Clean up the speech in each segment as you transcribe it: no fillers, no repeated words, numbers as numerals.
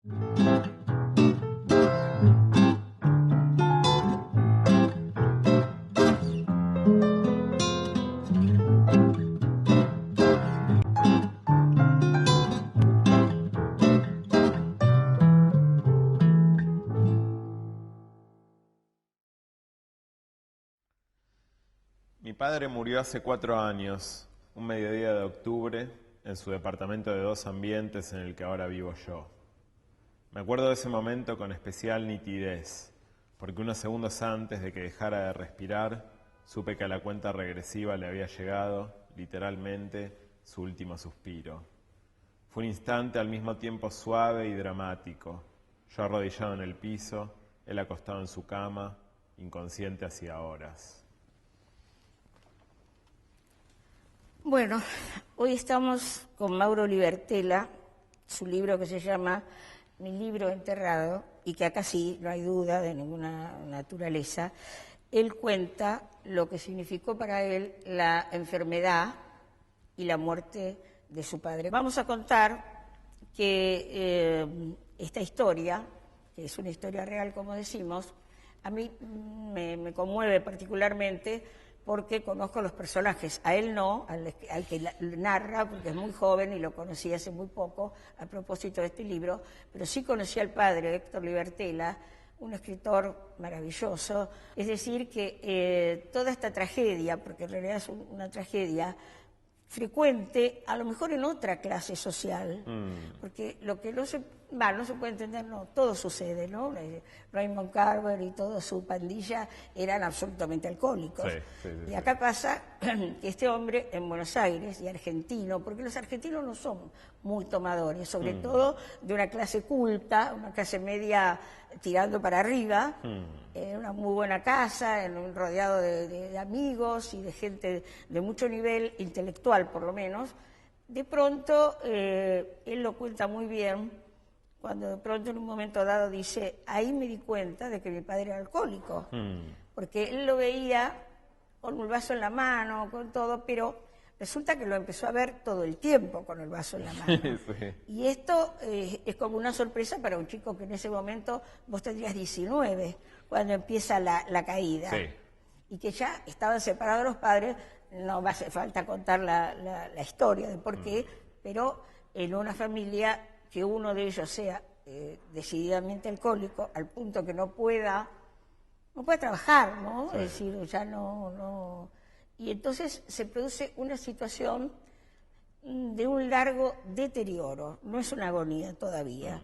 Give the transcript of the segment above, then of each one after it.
Mi padre murió hace 4 años, un mediodía de octubre, en su departamento de 2 ambientes en el que ahora vivo yo. Me acuerdo de ese momento con especial nitidez, porque unos segundos antes de que dejara de respirar, supe que a la cuenta regresiva le había llegado, literalmente, su último suspiro. Fue un instante al mismo tiempo suave y dramático. Yo arrodillado en el piso, él acostado en su cama, inconsciente hacía horas. Bueno, hoy estamos con Mauro Libertela, su libro que se llama Mi libro enterrado, y que acá sí, no hay duda de ninguna naturaleza. Él cuenta lo que significó para él la enfermedad y la muerte de su padre. Vamos a contar que esta historia, que es una historia real, como decimos, a mí me conmueve particularmente porque conozco los personajes, a él no, al que narra, porque es muy joven y lo conocí hace muy poco a propósito de este libro, pero sí conocí al padre, Héctor Libertela, un escritor maravilloso. Es decir, que toda esta tragedia, porque en realidad es una tragedia frecuente, a lo mejor en otra clase social, porque lo que no se puede entender, no, todo sucede, ¿no? Raymond Carver y toda su pandilla eran absolutamente alcohólicos. Sí, y acá pasa que este hombre en Buenos Aires, y argentino, porque los argentinos no son muy tomadores, sobre todo de una clase culta, una clase media tirando para arriba, en una muy buena casa, rodeado de amigos y de gente de mucho nivel intelectual, por lo menos. De pronto, él lo cuenta muy bien, cuando de pronto en un momento dado dice, ahí me di cuenta de que mi padre era alcohólico, porque él lo veía con un vaso en la mano, con todo, pero resulta que lo empezó a ver todo el tiempo con el vaso en la mano. Sí. Y esto es como una sorpresa para un chico que en ese momento vos tendrías 19, cuando empieza la caída. Sí. Y que ya estaban separados los padres, no va a hacer falta contar la historia de por qué, pero en una familia que uno de ellos sea decididamente alcohólico, al punto que no puede trabajar, ¿no? Sí. Es decir, ya no. Y entonces se produce una situación de un largo deterioro, no es una agonía todavía,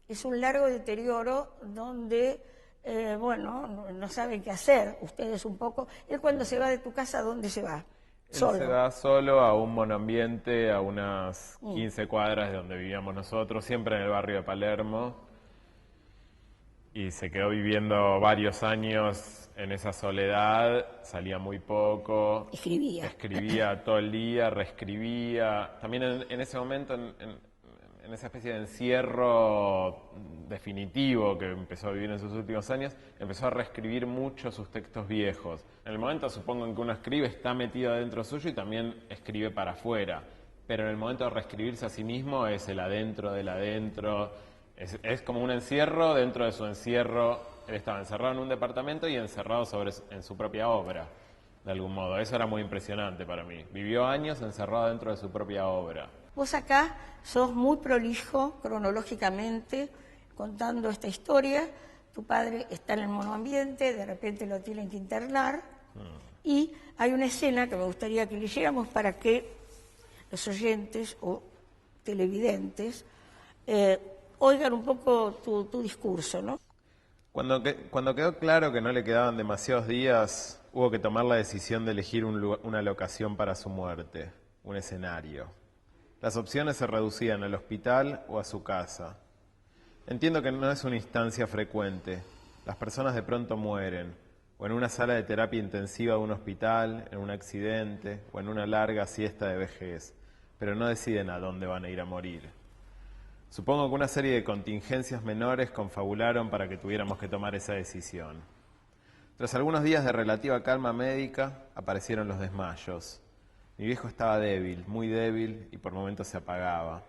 es un largo deterioro donde, no saben qué hacer, ustedes un poco. Él cuando se va de tu casa, ¿dónde se va? Él se va solo a un monoambiente a unas 15 cuadras de donde vivíamos nosotros, siempre en el barrio de Palermo, y se quedó viviendo varios años en esa soledad, salía muy poco. Escribía todo el día, reescribía. También en ese momento, en esa especie de encierro definitivo que empezó a vivir en sus últimos años, empezó a reescribir mucho sus textos viejos. En el momento, supongo, en que uno escribe, está metido adentro suyo y también escribe para afuera. Pero en el momento de reescribirse a sí mismo es el adentro del adentro. Es como un encierro dentro de su encierro. Él estaba encerrado en un departamento y encerrado en su propia obra, de algún modo. Eso era muy impresionante para mí. Vivió años encerrado dentro de su propia obra. Vos acá sos muy prolijo cronológicamente contando esta historia. Tu padre está en el monoambiente, de repente lo tienen que internar. Y hay una escena que me gustaría que leyéramos para que los oyentes o televidentes oigan un poco tu discurso, ¿no? Cuando quedó claro que no le quedaban demasiados días, hubo que tomar la decisión de elegir una locación para su muerte, un escenario. Las opciones se reducían al hospital o a su casa. Entiendo que no es una instancia frecuente. Las personas de pronto mueren, o en una sala de terapia intensiva de un hospital, en un accidente, o en una larga siesta de vejez, pero no deciden a dónde van a ir a morir. Supongo que una serie de contingencias menores confabularon para que tuviéramos que tomar esa decisión. Tras algunos días de relativa calma médica, aparecieron los desmayos. Mi viejo estaba débil, muy débil, y por momentos se apagaba.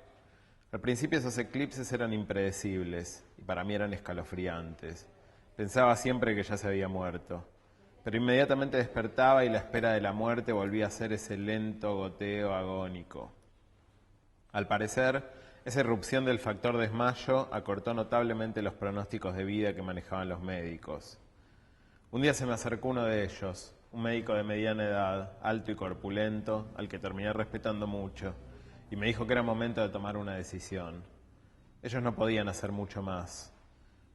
Al principio esos eclipses eran impredecibles y para mí eran escalofriantes. Pensaba siempre que ya se había muerto, pero inmediatamente despertaba y la espera de la muerte volvía a ser ese lento goteo agónico. Al parecer, esa irrupción del factor desmayo acortó notablemente los pronósticos de vida que manejaban los médicos. Un día se me acercó uno de ellos, un médico de mediana edad, alto y corpulento, al que terminé respetando mucho, y me dijo que era momento de tomar una decisión. Ellos no podían hacer mucho más.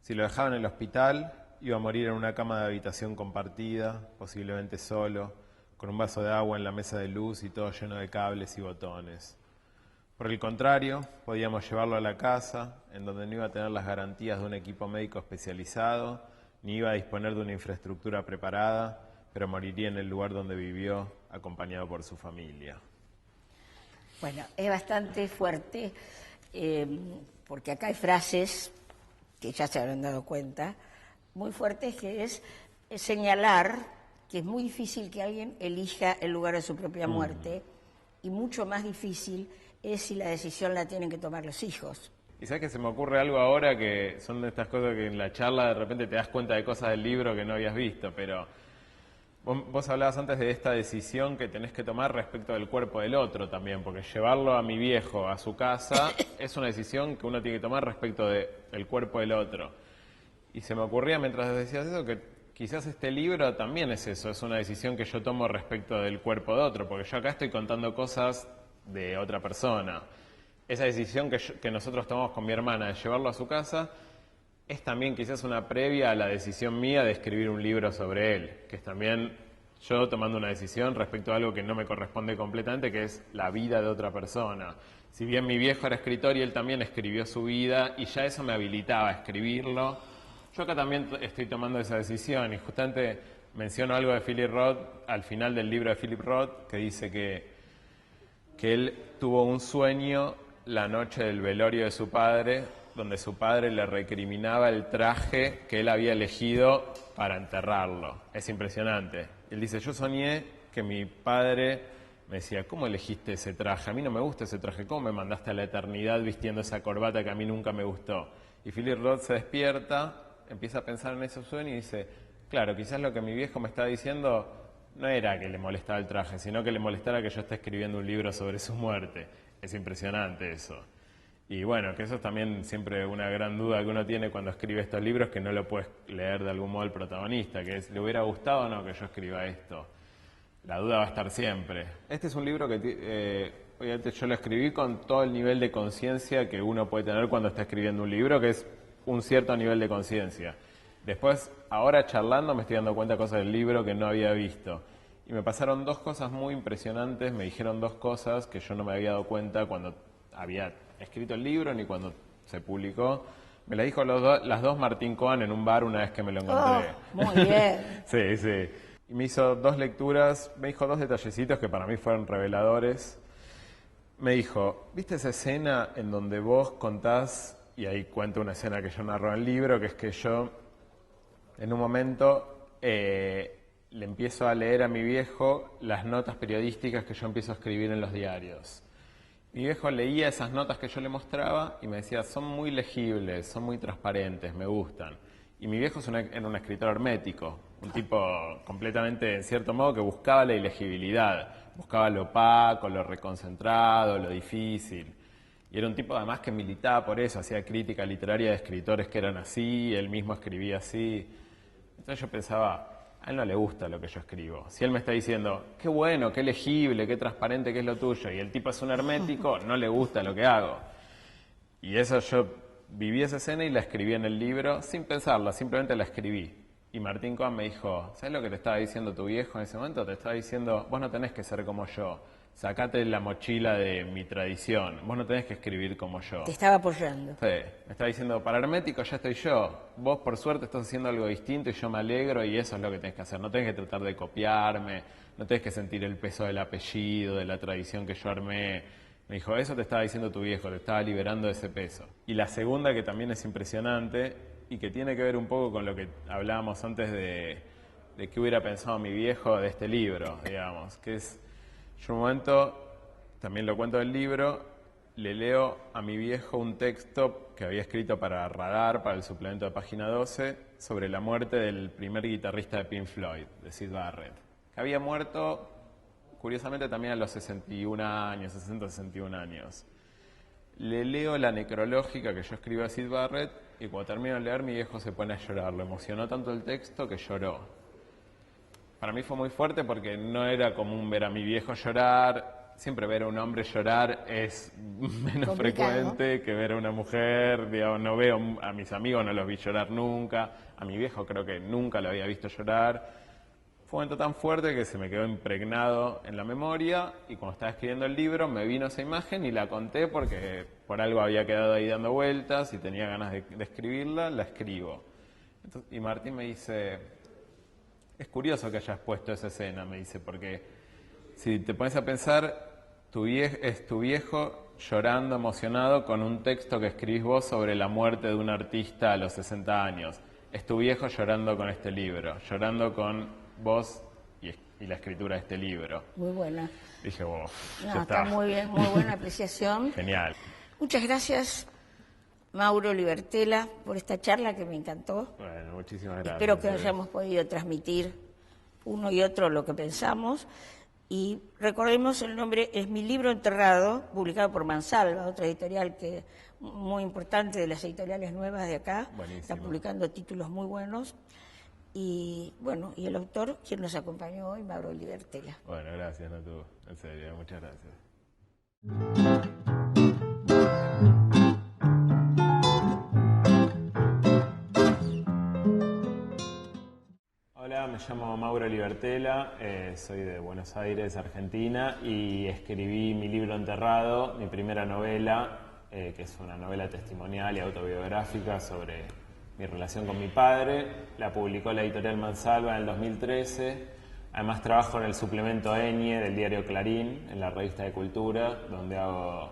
Si lo dejaban en el hospital, iba a morir en una cama de habitación compartida, posiblemente solo, con un vaso de agua en la mesa de luz y todo lleno de cables y botones. Por el contrario, podíamos llevarlo a la casa, en donde no iba a tener las garantías de un equipo médico especializado, ni iba a disponer de una infraestructura preparada, pero moriría en el lugar donde vivió, acompañado por su familia. Bueno, es bastante fuerte, porque acá hay frases, que ya se habrán dado cuenta, muy fuertes, que es señalar que es muy difícil que alguien elija el lugar de su propia muerte, y mucho más difícil es si la decisión la tienen que tomar los hijos. Y sabes que se me ocurre algo ahora, que son de estas cosas que en la charla de repente te das cuenta de cosas del libro que no habías visto, pero vos hablabas antes de esta decisión que tenés que tomar respecto del cuerpo del otro también, porque llevarlo a mi viejo a su casa es una decisión que uno tiene que tomar respecto del cuerpo del otro. Y se me ocurría mientras decías eso que quizás este libro también es eso, es una decisión que yo tomo respecto del cuerpo de otro, porque yo acá estoy contando cosas de otra persona. Esa decisión que nosotros tomamos con mi hermana de llevarlo a su casa es también quizás una previa a la decisión mía de escribir un libro sobre él, que es también yo tomando una decisión respecto a algo que no me corresponde completamente, que es la vida de otra persona. Si bien mi viejo era escritor y él también escribió su vida y ya eso me habilitaba a escribirlo, yo acá también estoy tomando esa decisión y justamente menciono algo de Philip Roth al final del libro de Philip Roth, que dice que él tuvo un sueño la noche del velorio de su padre, donde su padre le recriminaba el traje que él había elegido para enterrarlo. Es impresionante. Él dice, yo soñé que mi padre me decía, ¿cómo elegiste ese traje? A mí no me gusta ese traje. ¿Cómo me mandaste a la eternidad vistiendo esa corbata que a mí nunca me gustó? Y Philip Roth se despierta, empieza a pensar en ese sueño y dice, claro, quizás lo que mi viejo me está diciendo no era que le molestaba el traje, sino que le molestara que yo esté escribiendo un libro sobre su muerte. Es impresionante eso. Y bueno, que eso es también siempre una gran duda que uno tiene cuando escribe estos libros, que no lo puedes leer de algún modo el protagonista, que es, ¿le hubiera gustado o no que yo escriba esto? La duda va a estar siempre. Este es un libro que obviamente yo lo escribí con todo el nivel de conciencia que uno puede tener cuando está escribiendo un libro, que es un cierto nivel de conciencia. Después, ahora charlando, me estoy dando cuenta de cosas del libro que no había visto. Y me pasaron dos cosas muy impresionantes, me dijeron dos cosas que yo no me había dado cuenta cuando había escrito el libro ni cuando se publicó. Me las dijo las dos Martín Cohen en un bar una vez que me lo encontré. Oh, muy bien. Sí, sí. Y me hizo dos lecturas, me dijo dos detallecitos que para mí fueron reveladores. Me dijo, ¿viste esa escena en donde vos contás, y ahí cuento una escena que yo narro en el libro, que es que yo en un momento le empiezo a leer a mi viejo las notas periodísticas que yo empiezo a escribir en los diarios. Mi viejo leía esas notas que yo le mostraba y me decía, son muy legibles, son muy transparentes, me gustan. Y mi viejo era un escritor hermético, un tipo completamente, en cierto modo, que buscaba la ilegibilidad, buscaba lo opaco, lo reconcentrado, lo difícil. Y era un tipo además que militaba por eso, hacía crítica literaria de escritores que eran así, él mismo escribía así. Entonces yo pensaba, a él no le gusta lo que yo escribo. Si él me está diciendo, qué bueno, qué legible, qué transparente que es lo tuyo, y el tipo es un hermético, no le gusta lo que hago. Y eso yo viví esa escena y la escribí en el libro sin pensarla, simplemente la escribí. Y Martín Cohen me dijo, ¿sabes lo que te estaba diciendo tu viejo en ese momento? Te estaba diciendo, vos no tenés que ser como yo. Sacate la mochila de mi tradición. Vos no tenés que escribir como yo. Te estaba apoyando. Sí, me estaba diciendo, para hermético ya estoy yo. Vos por suerte estás haciendo algo distinto y yo me alegro y eso es lo que tenés que hacer. No tenés que tratar de copiarme, no tenés que sentir el peso del apellido, de la tradición que yo armé. Me dijo, eso te estaba diciendo tu viejo, te estaba liberando de ese peso. Y la segunda, que también es impresionante y que tiene que ver un poco con lo que hablábamos antes de qué hubiera pensado mi viejo de este libro, digamos, que es... Yo un momento, también lo cuento del libro, le leo a mi viejo un texto que había escrito para Radar, para el suplemento de Página 12, sobre la muerte del primer guitarrista de Pink Floyd, de Syd Barrett, que había muerto, curiosamente, también a los 61 años, 60, 61 años. Le leo la necrológica que yo escribí a Syd Barrett y cuando termino de leer mi viejo se pone a llorar. Lo emocionó tanto el texto que lloró. Para mí fue muy fuerte porque no era común ver a mi viejo llorar. Siempre ver a un hombre llorar es menos frecuente que ver a una mujer. Digamos, no veo a mis amigos, no los vi llorar nunca. A mi viejo creo que nunca lo había visto llorar. Fue un momento tan fuerte que se me quedó impregnado en la memoria y cuando estaba escribiendo el libro me vino esa imagen y la conté porque por algo había quedado ahí dando vueltas y tenía ganas de escribirla, la escribo. Entonces, y Martín me dice, es curioso que hayas puesto esa escena, me dice, porque si te pones a pensar, es tu viejo llorando emocionado con un texto que escribís vos sobre la muerte de un artista a los 60 años. Es tu viejo llorando con este libro, llorando con vos y la escritura de este libro. Muy buena. Dije, wow, no, está muy bien, muy buena apreciación. Genial. Muchas gracias, Mauro Libertela, por esta charla que me encantó. Bueno, muchísimas gracias. Espero que hayamos podido transmitir uno y otro lo que pensamos. Y recordemos, el nombre es Mi libro enterrado, publicado por Mansalva, otra editorial que muy importante de las editoriales nuevas de acá. Buenísimo. Está publicando títulos muy buenos. Y bueno, y el autor, quien nos acompañó hoy, Mauro Libertela. Bueno, gracias, Natu. En serio, muchas gracias. Hola, me llamo Mauro Libertela, soy de Buenos Aires, Argentina, y escribí Mi libro enterrado, mi primera novela, que es una novela testimonial y autobiográfica sobre mi relación con mi padre. La publicó la editorial Mansalva en el 2013. Además trabajo en el suplemento Enie del diario Clarín, en la revista de Cultura, donde hago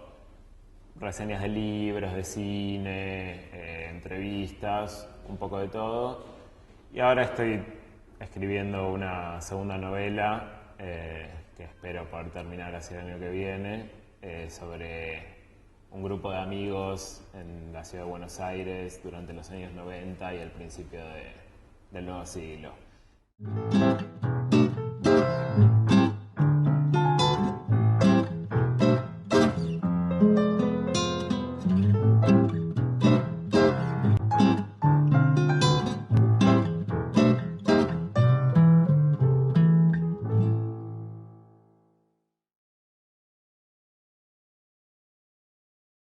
reseñas de libros, de cine, entrevistas, un poco de todo. Y ahora estoy escribiendo una segunda novela que espero poder terminar hacia el año que viene, sobre un grupo de amigos en la ciudad de Buenos Aires durante los años 90 y el principio del nuevo siglo.